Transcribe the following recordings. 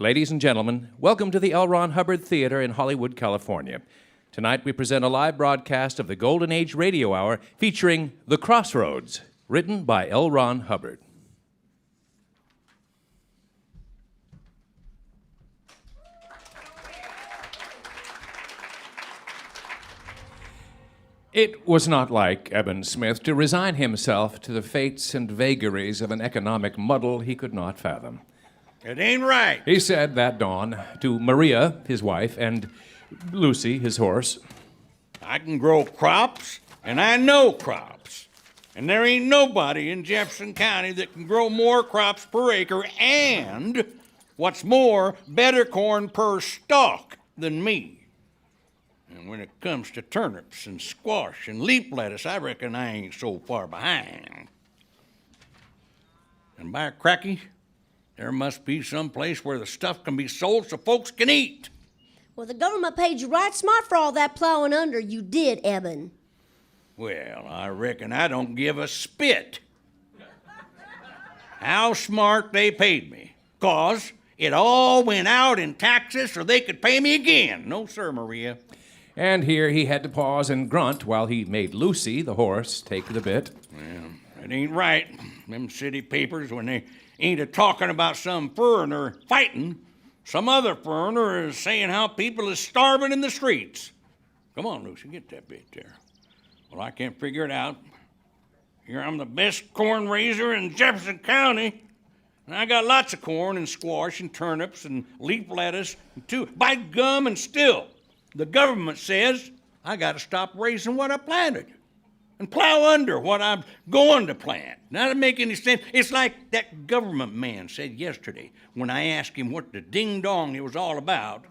Ladies and gentlemen, welcome to the L.Ron Hubbard Theater in Hollywood, California. Tonight we present a live broadcast of the Golden Age Radio Hour featuring The Crossroads, written by L.Ron Hubbard. It was not like Eben Smith to resign himself to the fates and vagaries of an economic muddle he could not fathom. It ain't right. He said that dawn to Maria, his wife, and Lucy, his horse. I can grow crops, and I know crops. And there ain't nobody in Jefferson County that can grow more crops per acre and, what's more, better corn per stalk than me. And when it comes to turnips and squash and leaf lettuce, I reckon I ain't so far behind. And by cracky, there must be some place where the stuff can be sold so folks can eat. Well, the government paid you right smart for all that plowing under you did, Eben. Well, I reckon I don't give a spit how smart they paid me. 'Cause it all went out in taxes so they could pay me again. No, sir, Maria. And here he had to pause and grunt while he made Lucy, the horse, take the bit. Well, it ain't right. Them city papers, when they ain't a-talking about some foreigner fighting, some other foreigner is saying how people is starving in the streets. Come on, Lucy, get that bit there. Well, I can't figure it out. Here I'm the best corn raiser in Jefferson County, and I got lots of corn and squash and turnips and leaf lettuce, and too. By gum, and still, the government says I got to stop raising what I planted and plow under what I'm going to plant. Now, that make any sense. It's like that government man said yesterday when I asked him what the ding-dong it was all about.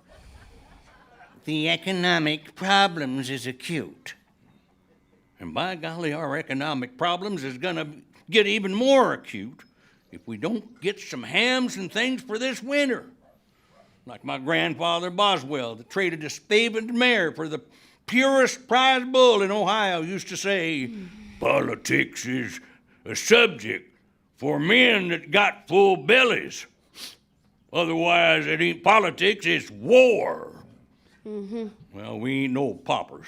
The economic problems is acute. And by golly, our economic problems is going to get even more acute if we don't get some hams and things for this winter. Like my grandfather Boswell, that traded a spavined mare for the purest prize bull in Ohio, used to say, politics is a subject for men that got full bellies. Otherwise, it ain't politics, it's war. Mm-hmm. Well, we ain't no paupers.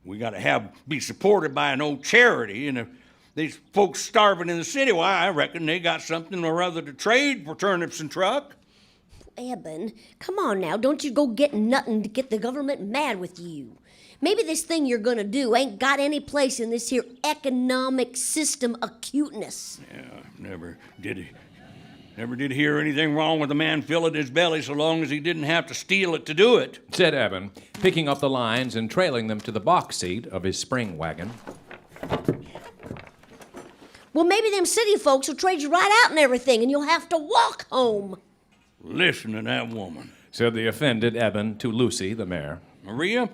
We got to be supported by an old charity, and if these folks starving in the city, well, I reckon they got something or other to trade for turnips and truck. Eben, come on now, don't you go get nothing to get the government mad with you. Maybe this thing you're gonna do ain't got any place in this here economic system acuteness. Yeah, never did hear anything wrong with a man filling his belly so long as he didn't have to steal it to do it, said Eben, picking up the lines and trailing them to the box seat of his spring wagon. Well, maybe them city folks will trade you right out and everything, and you'll have to walk home. Listen to that woman, said the offended Eben to Lucy, the mare. Maria,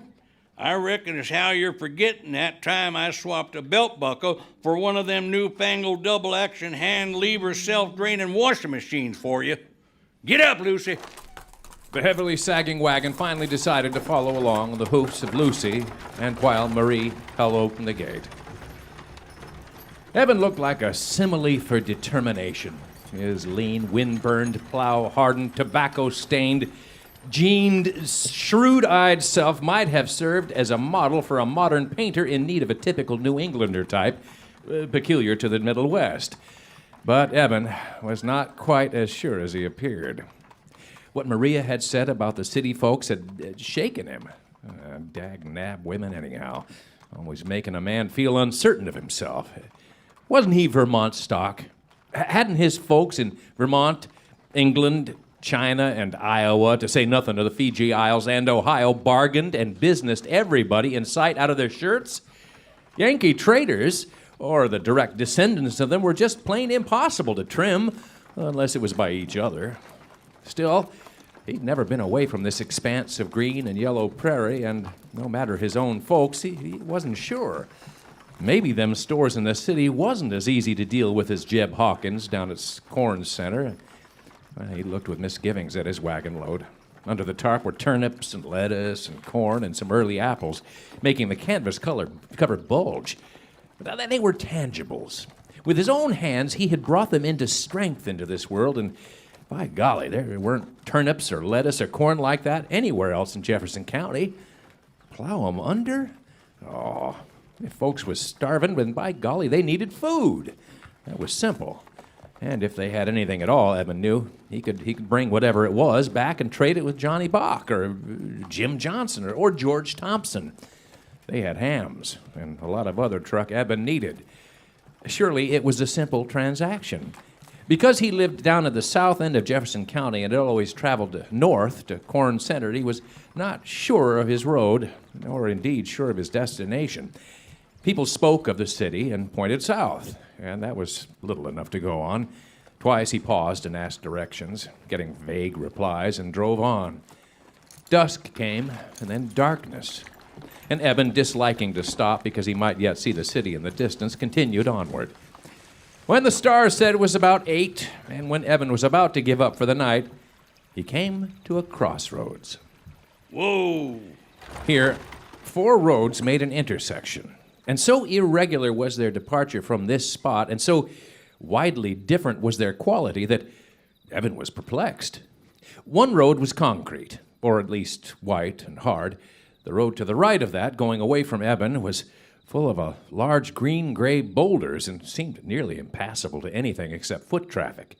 I reckon it's how you're forgetting that time I swapped a belt buckle for one of them newfangled double-action hand-lever self-draining washing machines for you. Get up, Lucy. The heavily sagging wagon finally decided to follow along the hoofs of Lucy, and while Marie held open the gate. Eben looked like a simile for determination. His lean, wind-burned, plow-hardened, tobacco-stained, jeaned, shrewd-eyed self might have served as a model for a modern painter in need of a typical New Englander type, peculiar to the Middle West. But Eben was not quite as sure as he appeared. What Maria had said about the city folks had shaken him. Dag-nab women, anyhow. Always making a man feel uncertain of himself. Wasn't he Vermont stock? Hadn't his folks in Vermont, England, China, and Iowa, to say nothing of the Fiji Isles and Ohio, bargained and businessed everybody in sight out of their shirts? Yankee traders, or the direct descendants of them, were just plain impossible to trim, unless it was by each other. Still, he'd never been away from this expanse of green and yellow prairie, and no matter his own folks, he wasn't sure. Maybe them stores in the city wasn't as easy to deal with as Jeb Hawkins down at Corn Center. Well, he looked with misgivings at his wagon load. Under the tarp were turnips and lettuce and corn and some early apples, making the canvas cover bulge. But they were tangibles. With his own hands, he had brought them into strength into this world, and By golly, there weren't turnips or lettuce or corn like that anywhere else in Jefferson County. Plow 'em under? Oh, if folks was starving, then by golly, they needed food. That was simple. And if they had anything at all, Eben knew, he could bring whatever it was back and trade it with Johnny Bach or Jim Johnson or George Thompson. They had hams and a lot of other truck Eben needed. Surely it was a simple transaction. Because he lived down at the south end of Jefferson County and had always traveled north to Corn Center, he was not sure of his road, nor indeed sure of his destination. People spoke of the city and pointed south, and that was little enough to go on. Twice he paused and asked directions, getting vague replies, and drove on. Dusk came, and then darkness. And Eben, disliking to stop because he might yet see the city in the distance, continued onward. When the stars said it was about 8, and when Eben was about to give up for the night, he came to a crossroads. Whoa! Here, 4 roads made an intersection, and so irregular was their departure from this spot, and so widely different was their quality that Eben was perplexed. One road was concrete, or at least white and hard. The road to the right of that, going away from Eben, was full of large green-gray boulders and seemed nearly impassable to anything except foot traffic.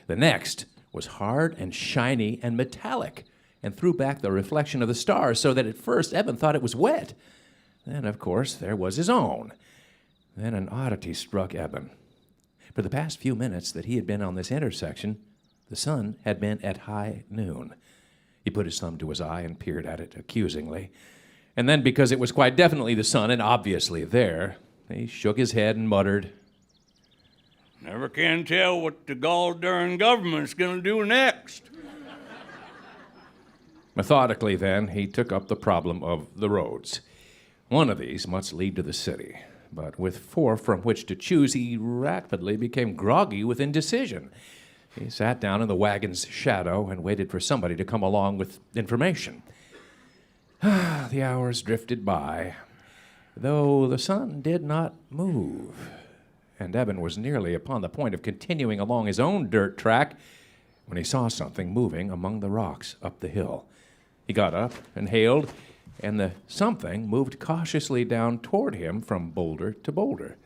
The next was hard and shiny and metallic and threw back the reflection of the stars so that at first Eben thought it was wet. Then, of course, there was his own. Then an oddity struck Eben. For the past few minutes that he had been on this intersection, the sun had been at high noon. He put his thumb to his eye and peered at it accusingly. And then, because it was quite definitely the sun and obviously there, he shook his head and muttered, Never can tell what the gall-darn government's gonna do next. Methodically, then, he took up the problem of the roads. One of these must lead to the city, but with 4 from which to choose, he rapidly became groggy with indecision. He sat down in the wagon's shadow and waited for somebody to come along with information. The hours drifted by, though the sun did not move, and Eben was nearly upon the point of continuing along his own dirt track when he saw something moving among the rocks up the hill. He got up and hailed, and the something moved cautiously down toward him from boulder to boulder.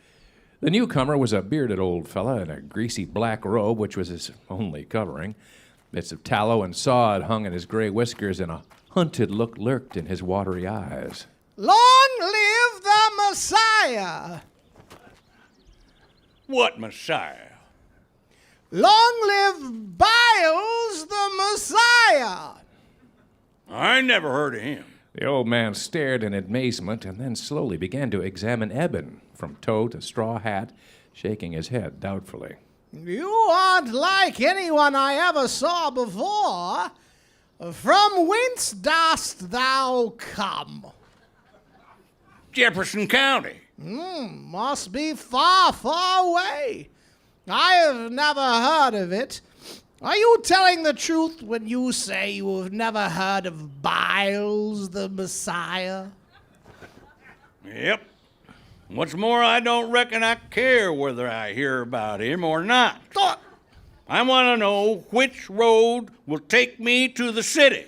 The newcomer was a bearded old fella in a greasy black robe, which was his only covering. Bits of tallow and sod hung in his gray whiskers, and a hunted look lurked in his watery eyes. Long live the Messiah! What Messiah? Long live Biles the Messiah! I never heard of him. The old man stared in amazement and then slowly began to examine Eben from toe to straw hat, shaking his head doubtfully. You aren't like anyone I ever saw before. From whence dost thou come? Jefferson County. Must be far, far away. I have never heard of it. Are you telling the truth when you say you have never heard of Biles the Messiah? Yep. What's more, I don't reckon I care whether I hear about him or not. I want to know which road will take me to the city.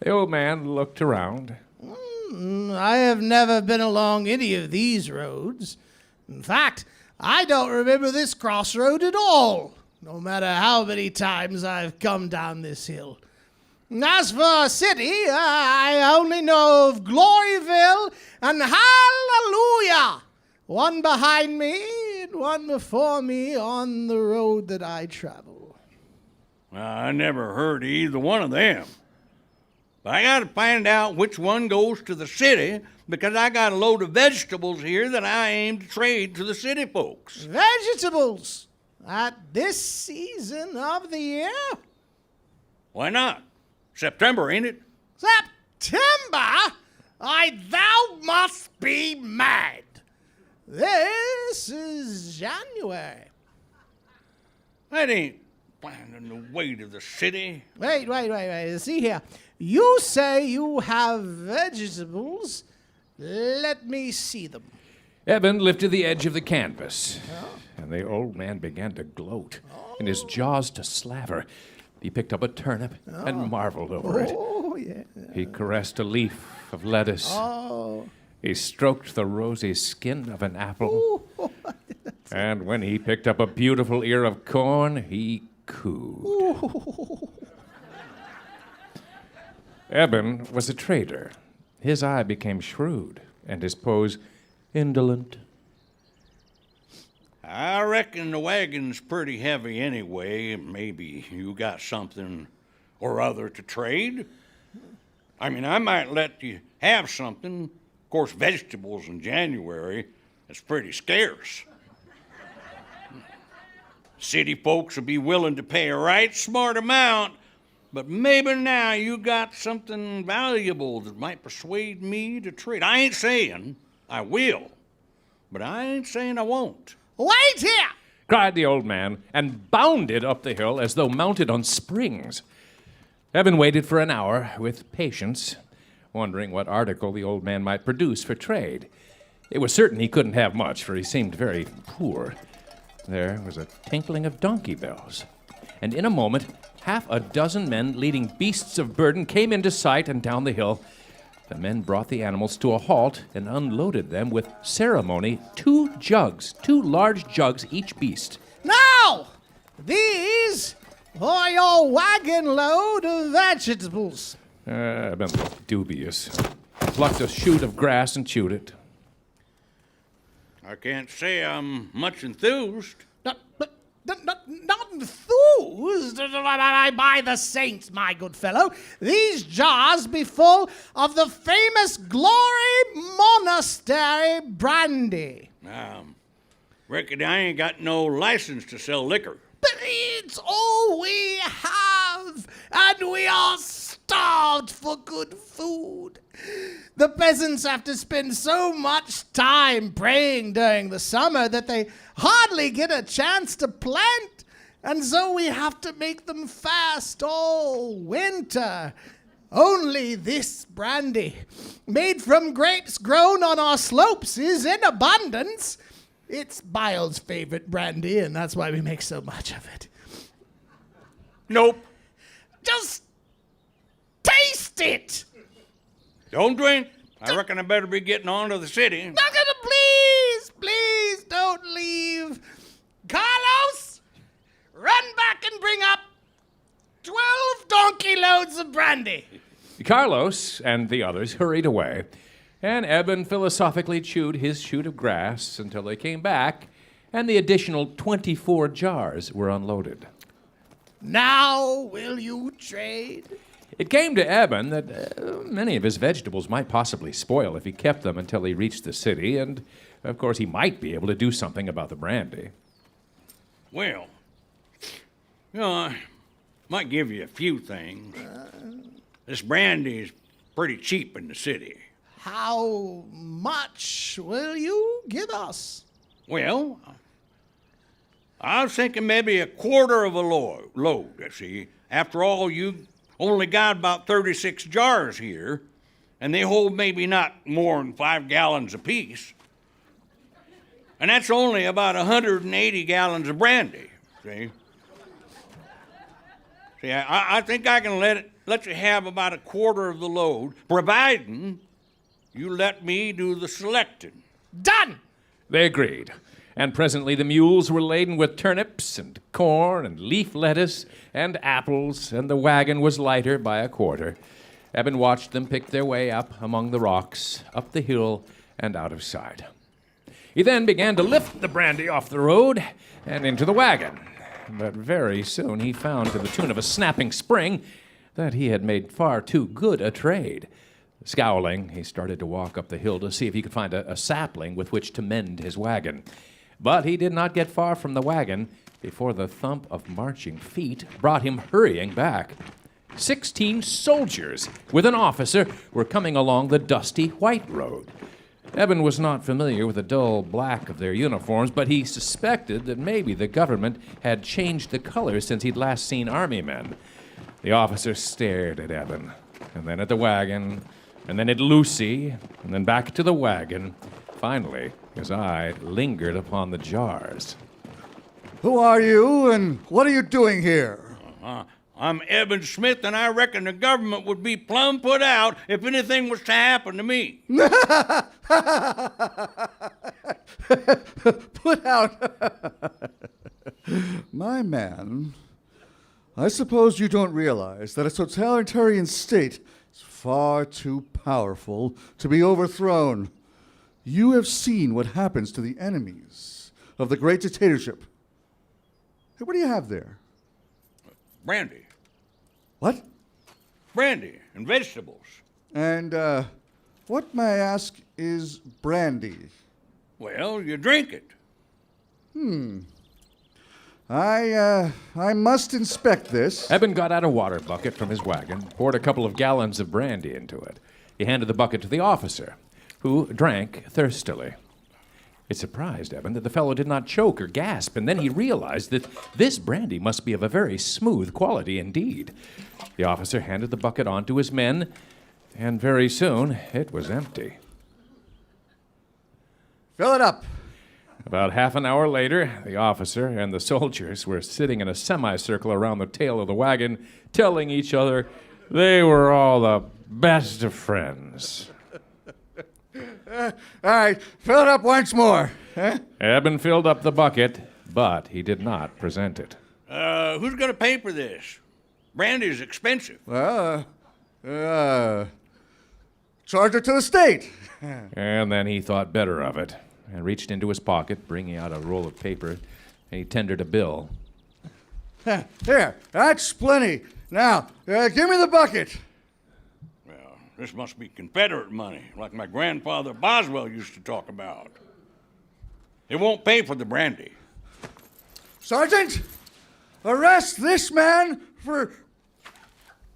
The old man looked around. I have never been along any of these roads. In fact, I don't remember this crossroad at all, no matter how many times I've come down this hill. As for a city, I only know of Gloryville and Hallelujah, one behind me and one before me on the road that I travel. I never heard of either one of them. But I got to find out which one goes to the city because I got a load of vegetables here that I aim to trade to the city folks. Vegetables at this season of the year? Why not? September, ain't it? September? Thou must be mad. This is January. That ain't finding the way to the city. Wait. See here. You say you have vegetables. Let me see them. Eben lifted the edge of the canvas, and the old man began to gloat, and his jaws to slaver. He picked up a turnip and marveled over it. Oh, yeah. He caressed a leaf of lettuce. Oh. He stroked the rosy skin of an apple. And when he picked up a beautiful ear of corn, he cooed. Eben was a trader. His eye became shrewd, and his pose indolent. I reckon the wagon's pretty heavy anyway. Maybe you got something or other to trade. I mean, I might let you have something. Of course, vegetables in January, it's pretty scarce. City folks will be willing to pay a right smart amount, but maybe now you got something valuable that might persuade me to trade. I ain't saying I will, but I ain't saying I won't. Wait here! Cried the old man, and bounded up the hill as though mounted on springs. Eben waited for an hour with patience, wondering what article the old man might produce for trade. It was certain he couldn't have much, for he seemed very poor. There was a tinkling of donkey bells, and in a moment, half a dozen men leading beasts of burden came into sight and down the hill. The men brought the animals to a halt and unloaded them with ceremony, 2 large jugs each beast. Now, these are your wagon load of vegetables. Eben looked dubious. Plucked a shoot of grass and chewed it. I can't say I'm much enthused. Not enthused by the saints, my good fellow. These jars be full of the famous Glory Monastery brandy. Reckon I ain't got no license to sell liquor. But it's all we have, and we are starved for good food. The peasants have to spend so much time praying during the summer that they hardly get a chance to plant, and so we have to make them fast all winter. Only this brandy, made from grapes grown on our slopes, is in abundance. It's Byl's favorite brandy, and that's why we make so much of it. Nope. Just taste it! Don't drink. I reckon I better be getting on to the city. Not gonna, please don't leave. Carlos, run back and bring up 12 donkey loads of brandy. Carlos and the others hurried away, and Eben philosophically chewed his shoot of grass until they came back, and the additional 24 jars were unloaded. Now will you trade? It came to Eben that many of his vegetables might possibly spoil if he kept them until he reached the city, and, of course, he might be able to do something about the brandy. Well, I might give you a few things. This brandy is pretty cheap in the city. How much will you give us? Well, I was thinking maybe a quarter of a load, you see. After all, you only got about 36 jars here, and they hold maybe not more than 5 gallons apiece. And that's only about 180 gallons of brandy, see? See, I think I can let you have about a quarter of the load, providing you let me do the selecting. Done! They agreed, and presently the mules were laden with turnips and corn and leaf lettuce and apples, and the wagon was lighter by a quarter. Eben watched them pick their way up among the rocks, up the hill, and out of sight. He then began to lift the brandy off the road and into the wagon, but very soon he found, to the tune of a snapping spring, that he had made far too good a trade. Scowling, he started to walk up the hill to see if he could find a sapling with which to mend his wagon. But he did not get far from the wagon before the thump of marching feet brought him hurrying back. 16 soldiers, with an officer, were coming along the dusty white road. Eben was not familiar with the dull black of their uniforms, but he suspected that maybe the government had changed the colors since he'd last seen army men. The officer stared at Eben, and then at the wagon, and then at Lucy, and then back to the wagon. Finally, his eye lingered upon the jars. Who are you, and what are you doing here? I'm Eben Smith, and I reckon the government would be plumb put out if anything was to happen to me. Put out. My man, I suppose you don't realize that a totalitarian state is far too powerful to be overthrown. You have seen what happens to the enemies of the great dictatorship. Hey, what do you have there? Brandy. What? Brandy and vegetables. And what, may I ask, is brandy? Well, you drink it. I must inspect this. Eben got out a water bucket from his wagon, poured a couple of gallons of brandy into it. He handed the bucket to the officer, who drank thirstily. It surprised Eben that the fellow did not choke or gasp, and then he realized that this brandy must be of a very smooth quality indeed. The officer handed the bucket on to his men, and very soon it was empty. Fill it up. About half an hour later, the officer and the soldiers were sitting in a semicircle around the tail of the wagon, telling each other they were all the best of friends. All right, fill it up once more. Huh? Eben filled up the bucket, but he did not present it. Who's going to pay for this? Brandy's expensive. Well, charge it to the state. And then he thought better of it and reached into his pocket, bringing out a roll of paper, and he tendered a bill. Here, that's plenty. Now, give me the bucket. Well, this must be Confederate money, like my grandfather Boswell used to talk about. It won't pay for the brandy. Sergeant, arrest this man for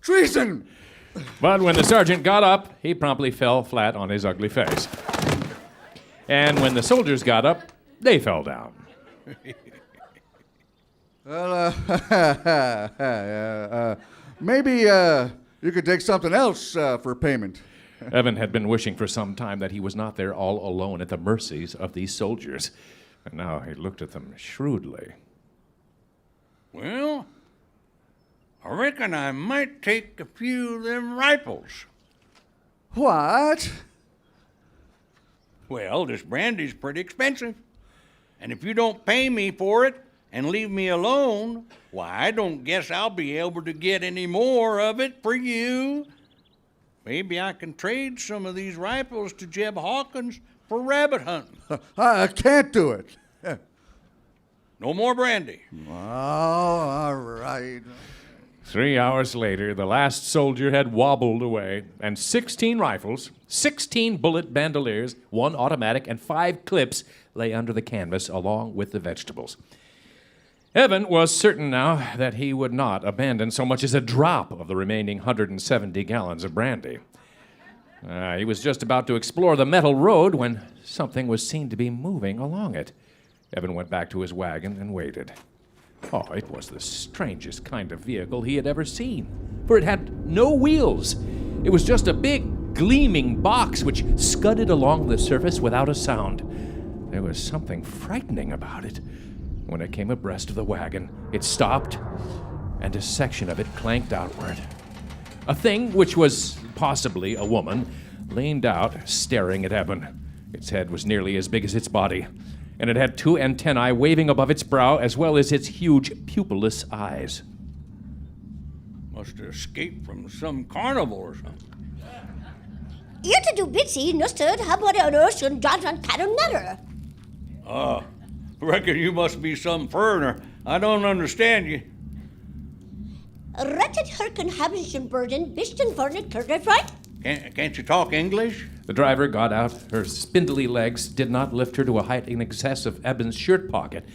treason. But when the sergeant got up, he promptly fell flat on his ugly face. And when the soldiers got up, they fell down. Well, maybe you could take something else for payment. Evan had been wishing for some time that he was not there all alone at the mercies of these soldiers. And now he looked at them shrewdly. Well, I reckon I might take a few of them rifles. What? Well, this brandy's pretty expensive. And if you don't pay me for it and leave me alone, why, I don't guess I'll be able to get any more of it for you. Maybe I can trade some of these rifles to Jeb Hawkins for rabbit hunting. I can't do it. No more brandy. Oh, all right. 3 hours later, the last soldier had wobbled away, and 16 rifles, 16 bullet bandoliers, 1 automatic, and 5 clips lay under the canvas along with the vegetables. Evan was certain now that he would not abandon so much as a drop of the remaining 170 gallons of brandy. He was just about to explore the metal road when something was seen to be moving along it. Evan went back to his wagon and waited. Oh, it was the strangest kind of vehicle he had ever seen, for it had no wheels. It was just a big, gleaming box which scudded along the surface without a sound. There was something frightening about it. When it came abreast of the wagon, it stopped, and a section of it clanked outward. A thing, which was possibly a woman, leaned out, staring at Evan. Its head was nearly as big as its body, and it had 2 antennae waving above its brow, as well as its huge pupilless eyes. Must have escaped from some carnival or something. Inte du bitsy nusted habbarörs und Johnson Catanutter. Reckon you must be some foreigner. I don't understand you. Rettet herken habischen burden bisten furniture, right? Can't you talk English? The driver got out. Her spindly legs did not lift her to a height in excess of Eben's shirt pocket.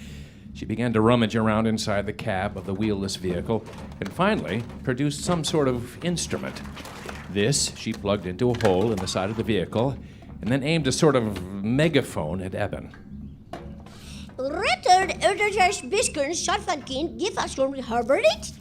She began to rummage around inside the cab of the wheelless vehicle and finally produced some sort of instrument. This she plugged into a hole in the side of the vehicle and then aimed a sort of megaphone at Eben. Ritter Erder's Biskern Shotfakin give us from Hubbard it?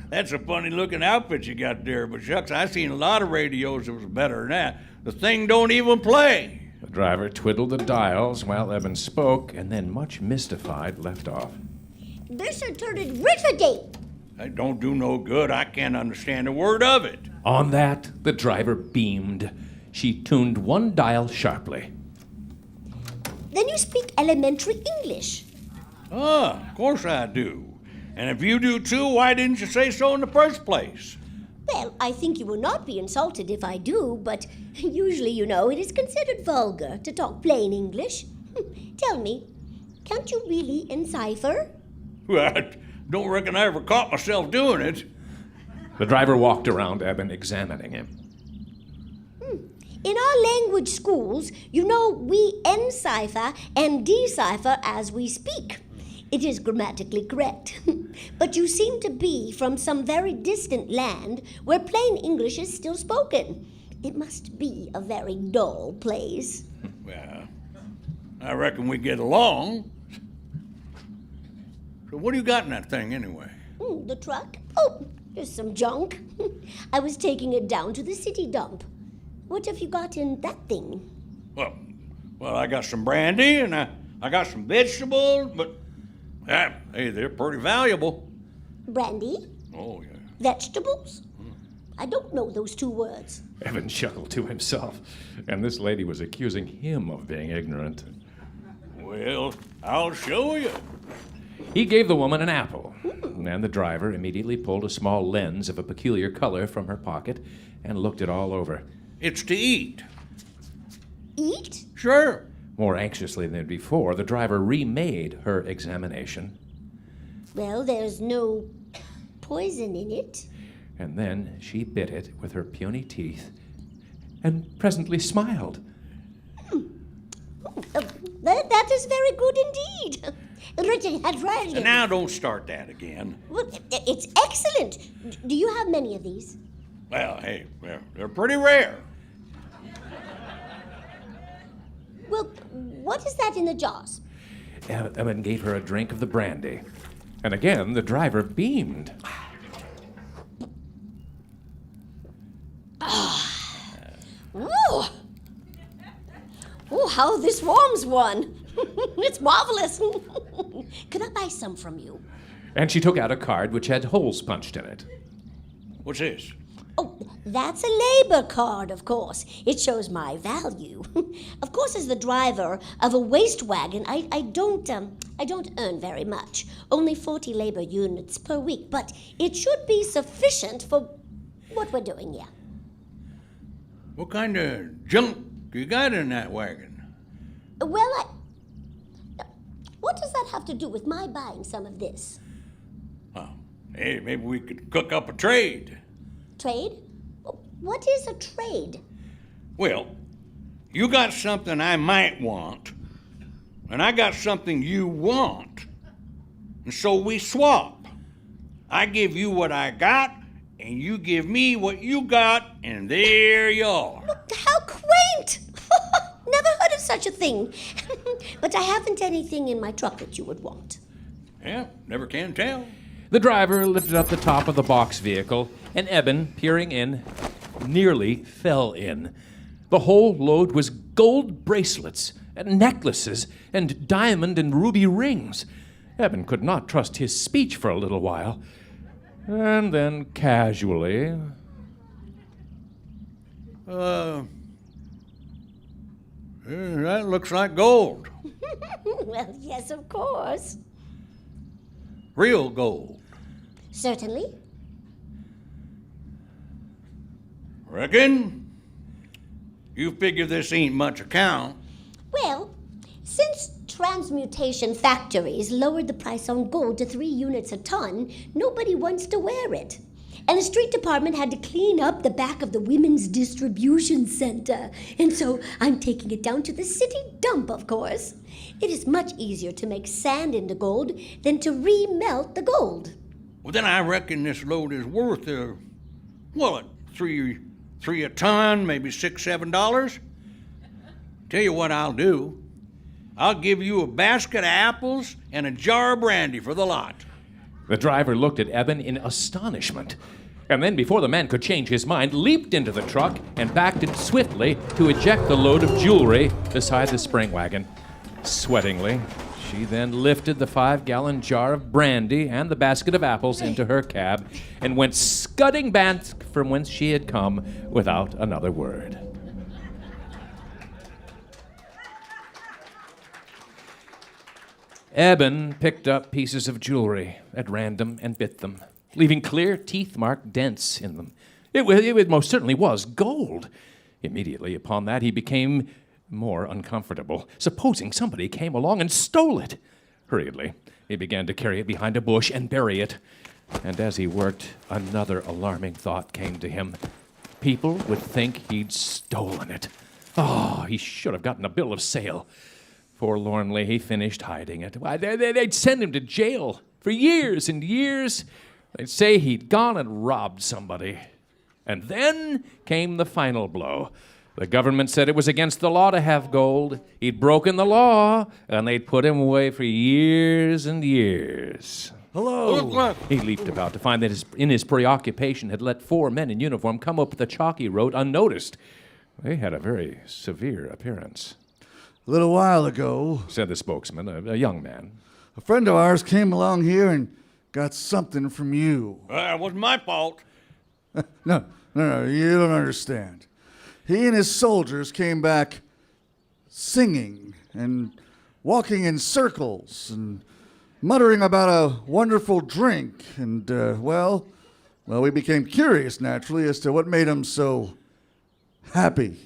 That's a funny-looking outfit you got there, but shucks, I seen a lot of radios that was better than that. The thing don't even play. The driver twiddled the dials while Eben spoke and then, much mystified, left off. This will turn it rickety. That don't do no good. I can't understand a word of it. On that, the driver beamed. She tuned one dial sharply. Then you speak elementary English. Ah, of course I do. And if you do too, why didn't you say so in the first place? Well, I think you will not be insulted if I do, but usually, you know, it is considered vulgar to talk plain English. Tell me, can't you really encipher? Well, I don't reckon I ever caught myself doing it. The driver walked around Eben, examining him. In our language schools, you know, we encipher and decipher as we speak. It is grammatically correct. But you seem to be from some very distant land where plain English is still spoken. It must be a very dull place. Well, I reckon we get along. So what do you got in that thing anyway? The truck? Oh, there's some junk. I was taking it down to the city dump. What have you got in that thing? Well, I got some brandy and I got some vegetables, but hey, they're pretty valuable. Brandy? Oh, yeah. Vegetables? I don't know those two words. Eben chuckled to himself, and this lady was accusing him of being ignorant. Well, I'll show you. He gave the woman an apple, and the driver immediately pulled a small lens of a peculiar color from her pocket and looked it all over. It's to eat. Eat? Sure. More anxiously than before, the driver remade her examination. Well, there's no poison in it. And then she bit it with her puny teeth and presently smiled. That is very good indeed. Richard had right. And now don't start that again. Well, it's excellent. Do you have many of these? Well, hey, they're pretty rare. Well, what is that in the jars? Eben gave her a drink of the brandy. And again, the driver beamed. Ooh. Oh, how this warms one. It's marvelous. Could I buy some from you? And she took out a card which had holes punched in it. What's this? Oh, that's a labor card, of course. It shows my value. Of course, as the driver of a waste wagon, I don't earn very much. Only 40 labor units per week, but it should be sufficient for what we're doing here. What kind of junk you got in that wagon? Well, what does that have to do with my buying some of this? Oh, hey, maybe we could cook up a trade. Trade? What is a trade? Well, you got something I might want, and I got something you want. And so we swap. I give you what I got, and you give me what you got, and there you are. How quaint! Never heard of such a thing. But I haven't anything in my truck that you would want. Yeah, never can tell. The driver lifted up the top of the box vehicle, and Eben, peering in, nearly fell in. The whole load was gold bracelets, and necklaces, and diamond and ruby rings. Eben could not trust his speech for a little while. And then, casually... That looks like gold. Well, yes, of course. Real gold. Certainly. Reckon? You figure this ain't much account. Well, since transmutation factories lowered the price on gold to 3 units a ton, nobody wants to wear it. And the street department had to clean up the back of the women's distribution center. And so I'm taking it down to the city dump, of course. It is much easier to make sand into gold than to remelt the gold. Well, then I reckon this load is worth, three a ton, maybe $6-7. Tell you what I'll do. I'll give you a basket of apples and a jar of brandy for the lot. The driver looked at Eben in astonishment, and then, before the man could change his mind, leaped into the truck and backed it swiftly to eject the load of jewelry beside the spring wagon. Sweatingly, She then lifted the 5-gallon jar of brandy and the basket of apples into her cab and went scudding back from whence she had come without another word. Eben picked up pieces of jewelry at random and bit them, leaving clear teeth-marked dents in them. It most certainly was gold. Immediately upon that, he became more uncomfortable. Supposing somebody came along and stole it. Hurriedly, he began to carry it behind a bush and bury it. And as he worked, another alarming thought came to him. People would think he'd stolen it. Oh, he should have gotten a bill of sale. Forlornly, he finished hiding it. Why, they'd send him to jail for years and years. They'd say he'd gone and robbed somebody. And then came the final blow. The government said it was against the law to have gold. He'd broken the law, and they'd put him away for years and years. Hello. He leaped about to find that in his preoccupation had let 4 men in uniform come up the chalky road unnoticed. They had a very severe appearance. A little while ago, Said the spokesman, a young man. a friend of ours came along here and got something from you. It wasn't my fault. No, you don't understand. He and his soldiers came back singing and walking in circles and muttering about a wonderful drink. And, well, we became curious, naturally, as to what made them so happy.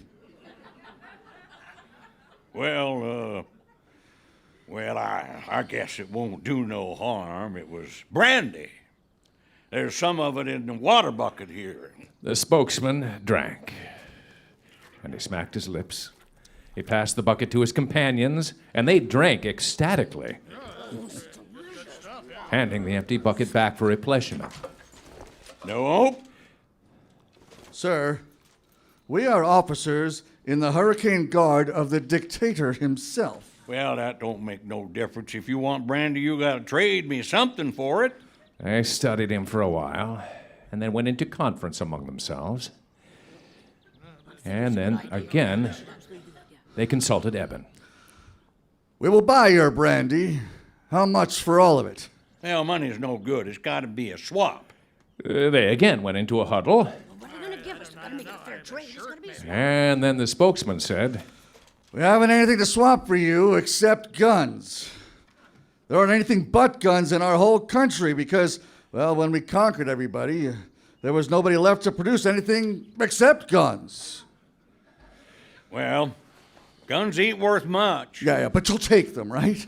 Well, I guess it won't do no harm. It was brandy. There's some of it in the water bucket here. The spokesman drank, and he smacked his lips. He passed the bucket to his companions, and they drank ecstatically, handing the empty bucket back for replenishment. No? Sir, we are officers in the Hurricane Guard of the dictator himself. Well, that don't make no difference. If you want brandy, you gotta trade me something for it. They studied him for a while, and then went into conference among themselves. And then, again, they consulted Eben. We will buy your brandy. How much for all of it? Well, money's no good. It's gotta be a swap. They again went into a huddle, What are you gonna give us? We gotta make it a fair trade. It's gonna be and then the spokesman said, We haven't anything to swap for you except guns. There aren't anything but guns in our whole country because, well, when we conquered everybody, there was nobody left to produce anything except guns. Well, guns ain't worth much. Yeah, but you'll take them, right?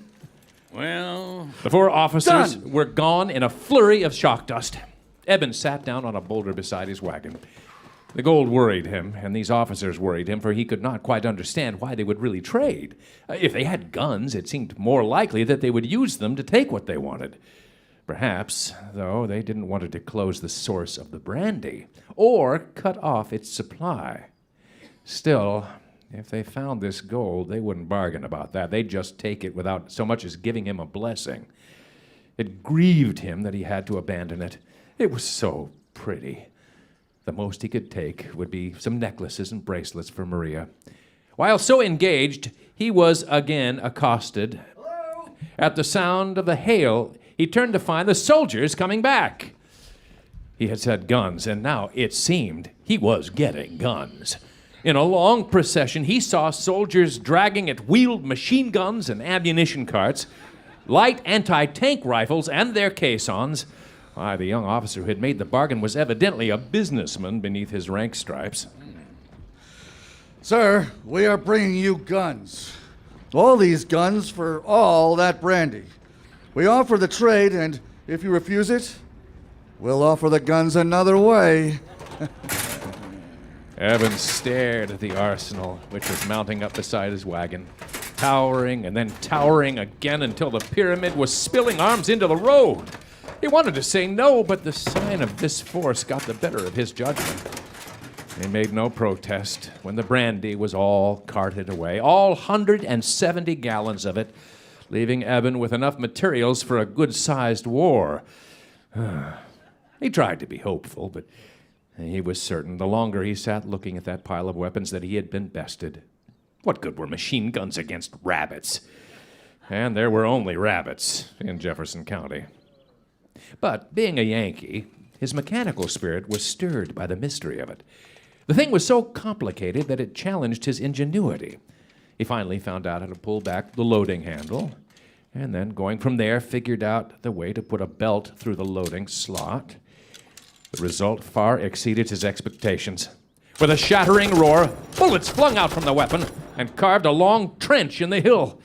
Well, The 4 officers Done. were gone in a flurry of shock dust. Eben sat down on a boulder beside his wagon. The gold worried him, and these officers worried him, for he could not quite understand why they would really trade. If they had guns, it seemed more likely that they would use them to take what they wanted. Perhaps, though, they didn't want to disclose the source of the brandy, or cut off its supply. Still, if they found this gold, they wouldn't bargain about that. They'd just take it without so much as giving him a blessing. It grieved him that he had to abandon it. It was so pretty. The most he could take would be some necklaces and bracelets for Maria. While so engaged, he was again accosted. Hello? At the sound of the hail, he turned to find the soldiers coming back. He had said guns, and now it seemed he was getting guns. In a long procession, he saw soldiers dragging at wheeled machine guns and ammunition carts, light anti-tank rifles and their caissons. Why, the young officer who had made the bargain was evidently a businessman beneath his rank stripes. Sir, we are bringing you guns. All these guns for all that brandy. We offer the trade, and if you refuse it, we'll offer the guns another way. Evans stared at the arsenal, which was mounting up beside his wagon, towering and then towering again until the pyramid was spilling arms into the road. He wanted to say no, but the sign of this force got the better of his judgment. He made no protest when the brandy was all carted away, all 170 gallons of it, leaving Eben with enough materials for a good-sized war. He tried to be hopeful, but he was certain the longer he sat looking at that pile of weapons that he had been bested. What good were machine guns against rabbits? And there were only rabbits in Jefferson County. But being a Yankee, his mechanical spirit was stirred by the mystery of it. The thing was so complicated that it challenged his ingenuity. He finally found out how to pull back the loading handle, and then, going from there, figured out the way to put a belt through the loading slot. The result far exceeded his expectations. With a shattering roar, bullets flung out from the weapon and carved a long trench in the hill.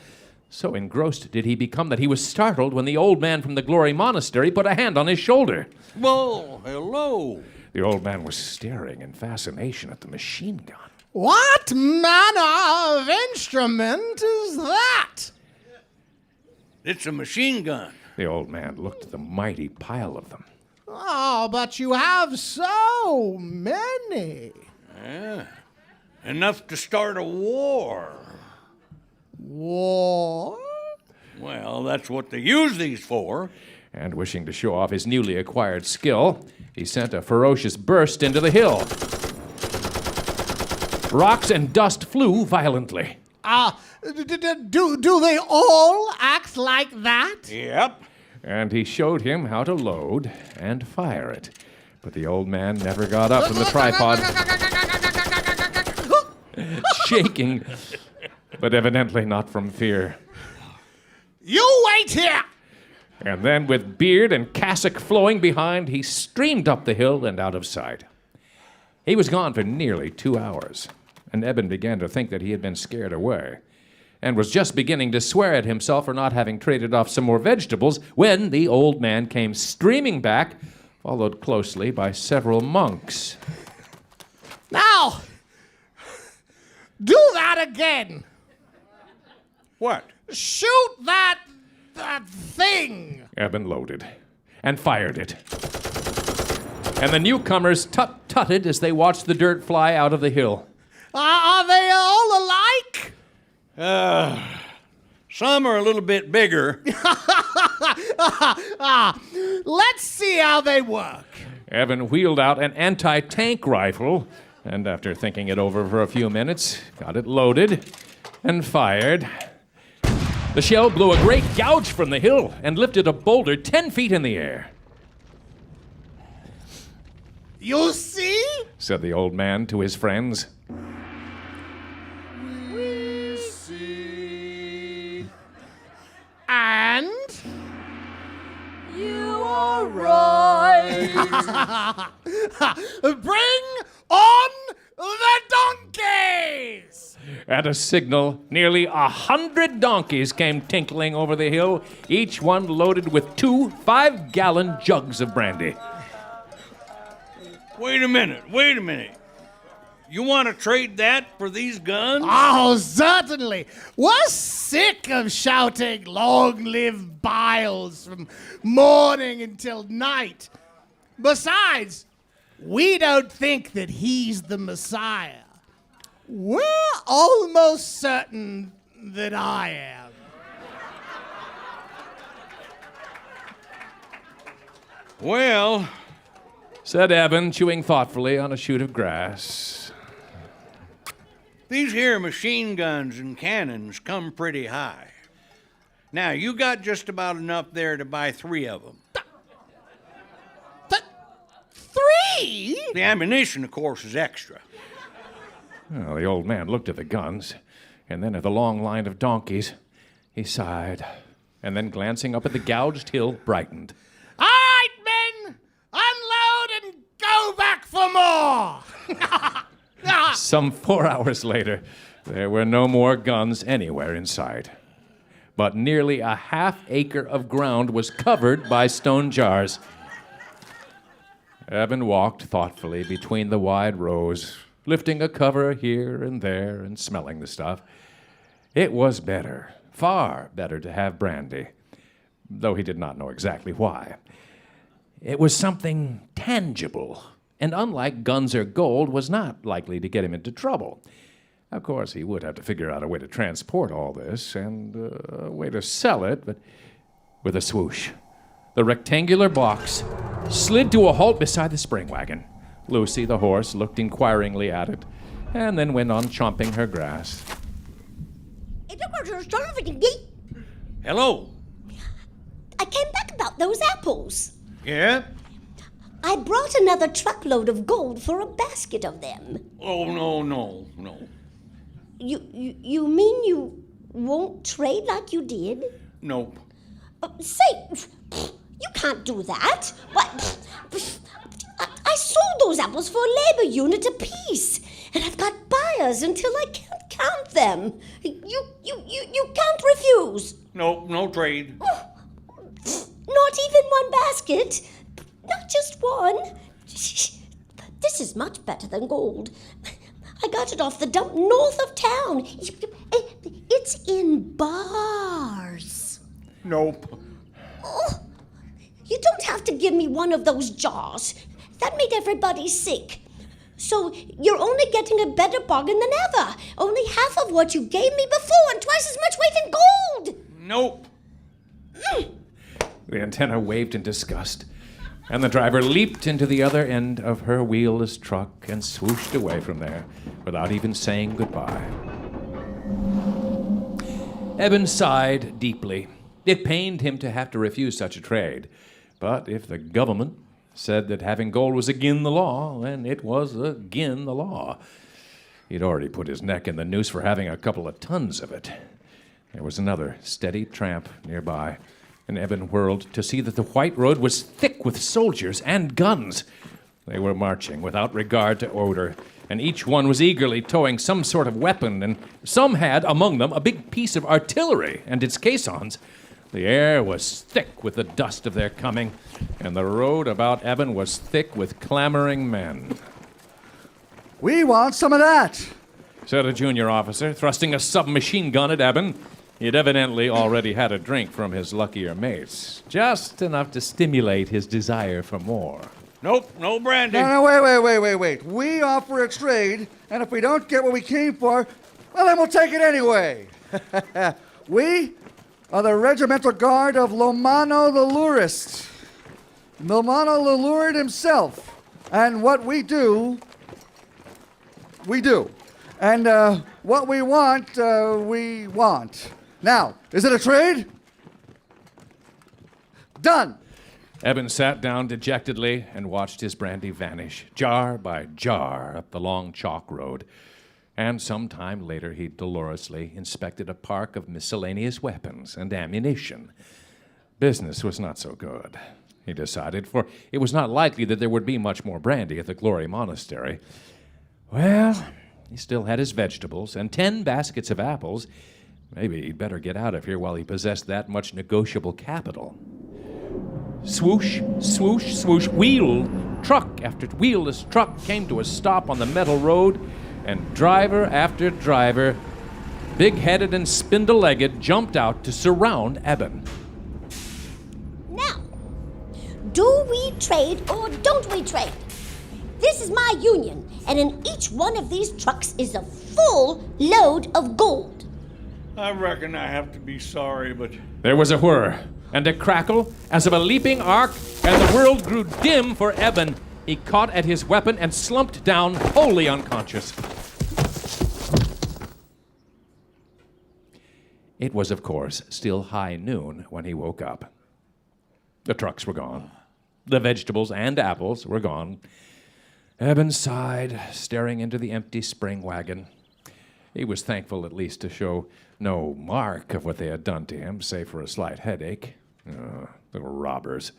So engrossed did he become that he was startled when the old man from the Glory Monastery put a hand on his shoulder. Well, hello. The old man was staring in fascination at the machine gun. What manner of instrument is that? It's a machine gun. The old man looked at the mighty pile of them. Oh, but you have so many. Yeah. Enough to start a war. War? Well, that's what they use these for. And wishing to show off his newly acquired skill, he sent a ferocious burst into the hill. Rocks and dust flew violently. Do they all act like that? Yep. And he showed him how to load and fire it. But the old man never got up from the tripod, shaking, but evidently not from fear. You wait here! And then, with beard and cassock flowing behind, he streamed up the hill and out of sight. He was gone for nearly 2 hours, and Eben began to think that he had been scared away, and was just beginning to swear at himself for not having traded off some more vegetables when the old man came streaming back, followed closely by several monks. Now, do that again. What? Shoot that thing. Eben loaded and fired it. And the newcomers tut-tutted as they watched the dirt fly out of the hill. Are they all alike? Some are a little bit bigger. Let's see how they work. Eben wheeled out an anti-tank rifle, and after thinking it over for a few minutes, got it loaded and fired. The shell blew a great gouge from the hill and lifted a boulder 10 feet in the air. You see? Said the old man to his friends. We see. And? You are right. Bring on the donkeys! At a signal, nearly 100 donkeys came tinkling over the hill, each one loaded with 2 5-gallon jugs of brandy. Wait a minute. You want to trade that for these guns? Oh, certainly. We're sick of shouting, "Long live Biles," from morning until night. Besides, we don't think that he's the Messiah. We're almost certain that I am. Well, Said Eben, chewing thoughtfully on a shoot of grass. these here machine guns and cannons come pretty high. Now, you got just about enough there to buy 3 of them. 3? The ammunition, of course, is extra. Well, the old man looked at the guns, and then at the long line of donkeys. He sighed, and then glancing up at the gouged hill, brightened. All right, men, unload and go back for more. Some 4 hours later, there were no more guns anywhere in sight. But nearly a half-acre of ground was covered by stone jars. Eben walked thoughtfully between the wide rows, lifting a cover here and there and smelling the stuff. It was better, far better to have brandy, though he did not know exactly why. It was something tangible, and unlike guns or gold, was not likely to get him into trouble. Of course, he would have to figure out a way to transport all this and a way to sell it, but with a swoosh, the rectangular box slid to a halt beside the spring wagon. Lucy, the horse, looked inquiringly at it, and then went on chomping her grass. Hello. I came back about those apples. Yeah? I brought another truckload of gold for a basket of them. Oh, no. You mean you won't trade like you did? Nope. Say, you can't do that. What? I sold those apples for a labor unit apiece, and I've got buyers until I can't count them. You can't refuse. Nope, no trade. Not even one basket. Not just one. This is much better than gold. I got it off the dump north of town. It's in bars. Nope. Oh, you don't have to give me one of those jars. That made everybody sick. So you're only getting a better bargain than ever. Only half of what you gave me before and twice as much weight in gold. Nope. The antenna waved in disgust, and the driver leaped into the other end of her wheelless truck and swooshed away from there without even saying goodbye. Eben sighed deeply. It pained him to have to refuse such a trade, but if the government said that having gold was agin the law, then it was agin the law. He'd already put his neck in the noose for having a couple of tons of it. There was another steady tramp nearby, and Eben whirled to see that the white road was thick with soldiers and guns. They were marching without regard to order, and each one was eagerly towing some sort of weapon, and some had, among them, a big piece of artillery and its caissons. The air was thick with the dust of their coming, and the road about Eben was thick with clamoring men. We want some of that. Said a junior officer, thrusting a submachine gun at Eben. He'd evidently already had a drink from his luckier mates, just enough to stimulate his desire for more. Nope, no brandy. No, wait. We offer a trade, and if we don't get what we came for, well, then we'll take it anyway. We are the regimental guard of Lomano the Lurist. Lomano the Lurid himself. And what we do, we do. And what we want, we want. Now, is it a trade? Done. Eben sat down dejectedly and watched his brandy vanish, jar by jar, up the long chalk road. And some time later, he dolorously inspected a park of miscellaneous weapons and ammunition. Business was not so good, he decided, for it was not likely that there would be much more brandy at the Glory Monastery. Well, he still had his vegetables and 10 baskets of apples. Maybe he'd better get out of here while he possessed that much negotiable capital. Swoosh, swoosh, swoosh, wheel, truck after wheelless truck came to a stop on the metal road, and driver after driver, big-headed and spindle-legged, jumped out to surround Eben. Now, do we trade or don't we trade? This is my union, and in each one of these trucks is a full load of gold. I reckon I have to be sorry, but... There was a whir and a crackle as of a leaping arc, and the world grew dim for Eben. He caught at his weapon and slumped down, wholly unconscious. It was, of course, still high noon when he woke up. The trucks were gone. The vegetables and apples were gone. Eben sighed, staring into the empty spring wagon. He was thankful at least to show no mark of what they had done to him, save for a slight headache. Little robbers.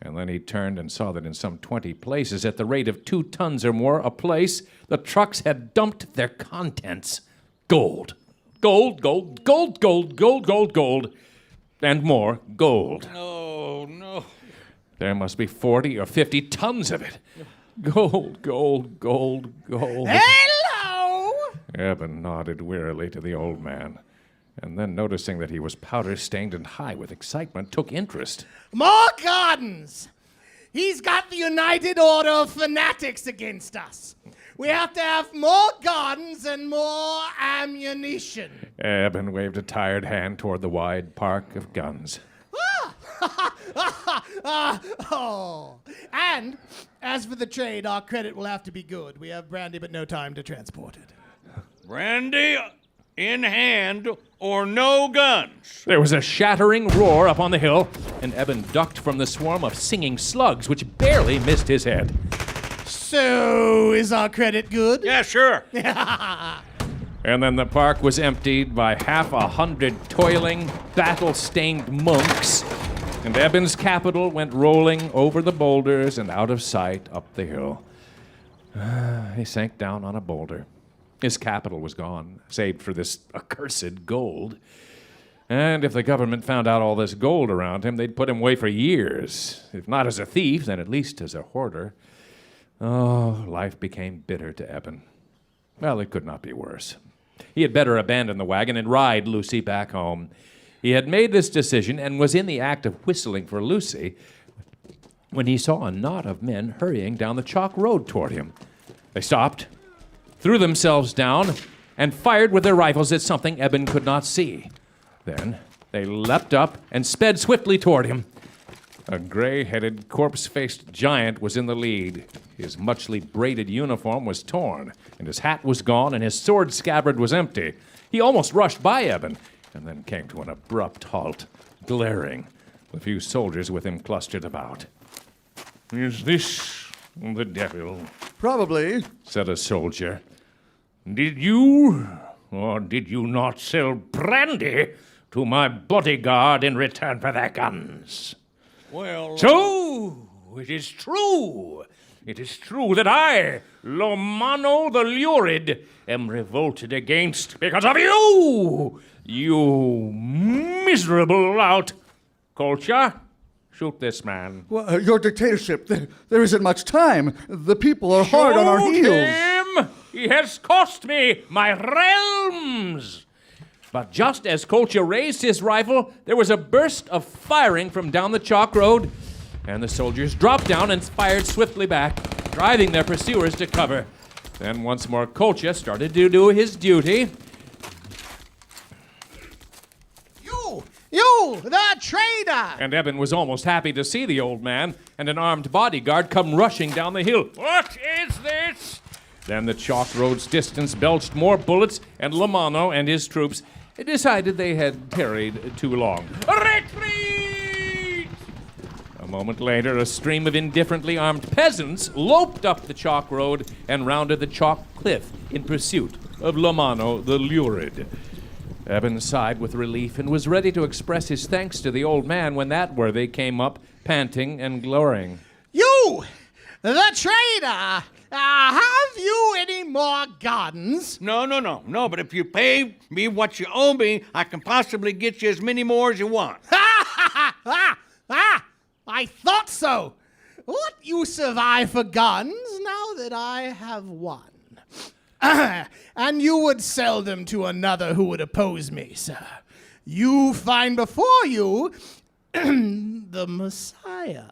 And then he turned and saw that in some 20 places, at the rate of 2 tons or more a place, the trucks had dumped their contents. Gold. Gold, gold, gold, gold, gold, gold, gold. And more gold. No. There must be 40 or 50 tons of it. Gold, gold, gold, gold. Hello! Eben nodded wearily to the old man, and then noticing that he was powder-stained and high with excitement, took interest. More gardens! He's got the United Order of Fanatics against us. We have to have more gardens and more ammunition. Eben waved a tired hand toward the wide park of guns. Oh. And as for the trade, our credit will have to be good. We have brandy but no time to transport it. Brandy? in hand or no guns. There was a shattering roar up on the hill, and Eben ducked from the swarm of singing slugs which barely missed his head. So, is our credit good? Yeah, sure. And then the park was emptied by 100 toiling, battle-stained monks, and Eben's capital went rolling over the boulders and out of sight up the hill. He sank down on a boulder. His capital was gone, saved for this accursed gold. And if the government found out all this gold around him, they'd put him away for years. If not as a thief, then at least as a hoarder. Oh, life became bitter to Eben. Well, it could not be worse. He had better abandon the wagon and ride Lucy back home. He had made this decision and was in the act of whistling for Lucy when he saw a knot of men hurrying down the chalk road toward him. They stopped, threw themselves down, and fired with their rifles at something Eben could not see. Then they leapt up and sped swiftly toward him. A gray-headed, corpse-faced giant was in the lead. His muchly braided uniform was torn, and his hat was gone, and his sword scabbard was empty. He almost rushed by Eben, and then came to an abrupt halt, glaring. The few soldiers with him clustered about. "Is this the devil?" Probably. said a soldier. "Did you or did you not sell brandy to my bodyguard in return for their guns?" Well, So, it is true. It is true that I, Lomano the Lurid, am revolted against because of you! You miserable lout! Culture, shoot this man. Well, your dictatorship, there isn't much time. The people are hard on our Shoot heels. him! He has cost me my realms! But just as Culture raised his rifle, there was a burst of firing from down the chalk road, and the soldiers dropped down and fired swiftly back, driving their pursuers to cover. Then once more Culture started to do his duty. You, the traitor! And Eben was almost happy to see the old man and an armed bodyguard come rushing down the hill. What is this? Then the chalk road's distance belched more bullets, and Lomano and his troops decided they had tarried too long. Retreat! A moment later, a stream of indifferently armed peasants loped up the chalk road and rounded the chalk cliff in pursuit of Lomano the Lurid. Eben sighed with relief and was ready to express his thanks to the old man when that worthy came up, panting and glorying. You, the traitor! Have you any more gardens? No, but if you pay me what you owe me, I can possibly get you as many more as you want. I thought so. What use have I for guns now that I have one? And you would sell them to another who would oppose me, sir. You find before you the Messiah.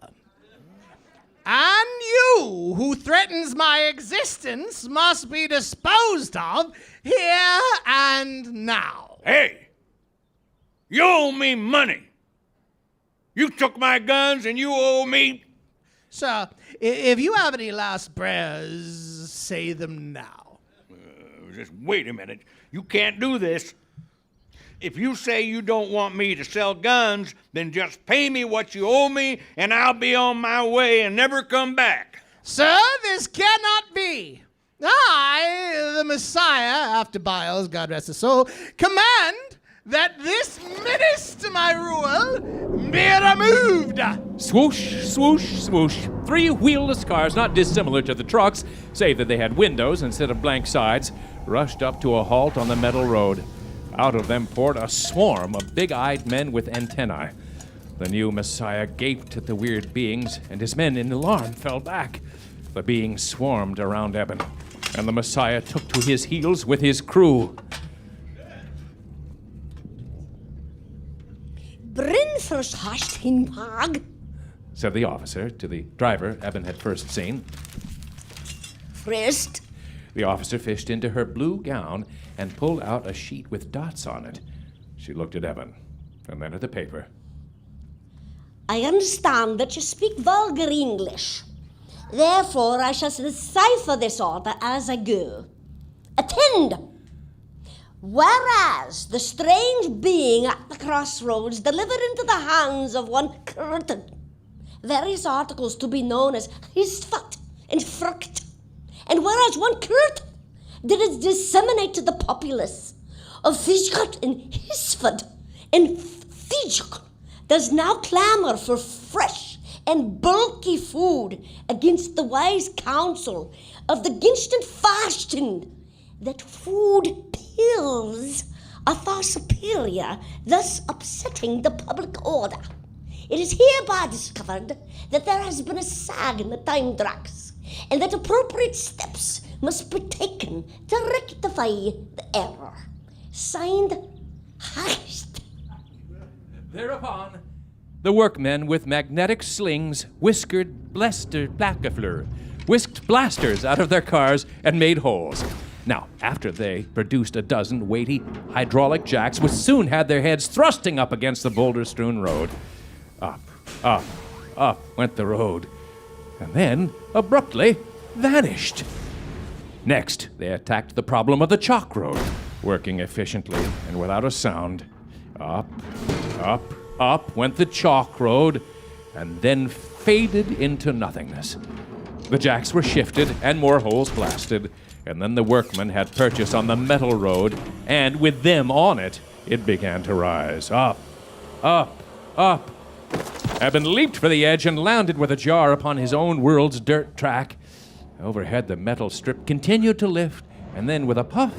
And you, who threatens my existence, must be disposed of here and now. Hey, you owe me money. You took my guns and you owe me. Sir, if you have any last prayers, say them now. Just wait a minute. You can't do this. If you say you don't want me to sell guns, then just pay me what you owe me, and I'll be on my way and never come back. Sir, this cannot be. I, the Messiah, after Biles, God rest his soul, command that this menace to my rule be removed. Swoosh, swoosh, swoosh. 3 wheelless cars, not dissimilar to the trucks, save that they had windows instead of blank sides, rushed up to a halt on the metal road. Out of them poured a swarm of big-eyed men with antennae. The new Messiah gaped at the weird beings, and his men in alarm fell back. The beings swarmed around Eben, and the Messiah took to his heels with his crew. Bryn first hasht hin pag. Said the officer to the driver Eben had first seen. First, The officer fished into her blue gown and pulled out a sheet with dots on it. She looked at Eben, and then at the paper. I understand that you speak vulgar English. Therefore, I shall decipher this order as I go. Attend! Whereas the strange being at the crossroads delivered into the hands of one Curtin various articles to be known as his foot and fruct, and whereas one Curtin did it disseminate to the populace of Fishgut and Hisford and Fijuk, does now clamor for fresh and bulky food against the wise counsel of the Ginston Fasten, that food pills are far superior, thus upsetting the public order. It is hereby discovered that there has been a sag in the time tracks, and that appropriate steps must be taken to rectify the error. Signed, Heist. Thereupon, the workmen with magnetic slings whisked blasters out of their cars and made holes. Now, after they produced a dozen weighty hydraulic jacks, which soon had their heads thrusting up against the boulder-strewn road. Up, up, up went the road, and then, abruptly, vanished. Next, they attacked the problem of the chalk road, working efficiently and without a sound. Up, up, up went the chalk road, and then faded into nothingness. The jacks were shifted and more holes blasted, and then the workmen had purchase on the metal road, and with them on it, it began to rise. Up, up, up. Eben leaped for the edge and landed with a jar upon his own world's dirt track. Overhead, the metal strip continued to lift, and then with a puff,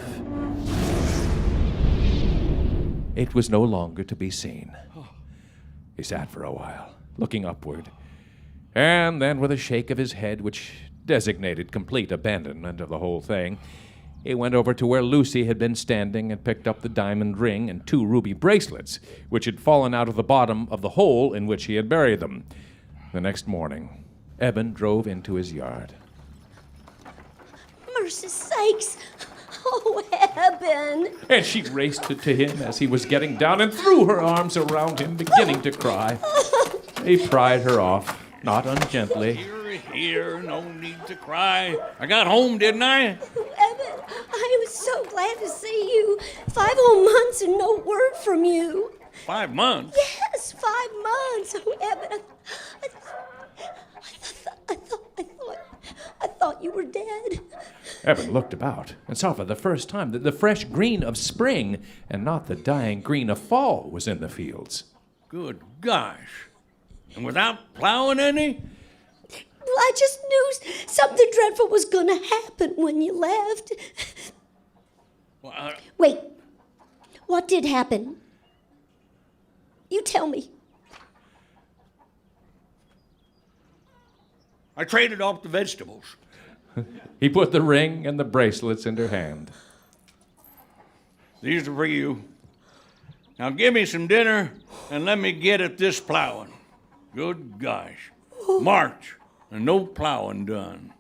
it was no longer to be seen. He sat for a while, looking upward, and then with a shake of his head, which designated complete abandonment of the whole thing, he went over to where Lucy had been standing and picked up the diamond ring and 2 ruby bracelets, which had fallen out of the bottom of the hole in which he had buried them. The next morning, Eben drove into his yard. Mercy sakes! Oh, Eben! And she raced to him as he was getting down and threw her arms around him, beginning to cry. He pried her off, not ungently. Here, no need to cry. I got home, didn't I? Eben, I was so glad to see you. 5 whole months and no word from you. 5 months? Yes, 5 months. Oh, Eben, I thought you were dead. Eben looked about and saw for the first time that the fresh green of spring and not the dying green of fall was in the fields. Good gosh. And without plowing any? Well, I just knew something dreadful was going to happen when you left. Well, Wait, what did happen? You tell me. I traded off the vegetables. He put the ring and the bracelets in her hand. These are for you. Now give me some dinner and let me get at this plowing. Good gosh. March, and no plowing done.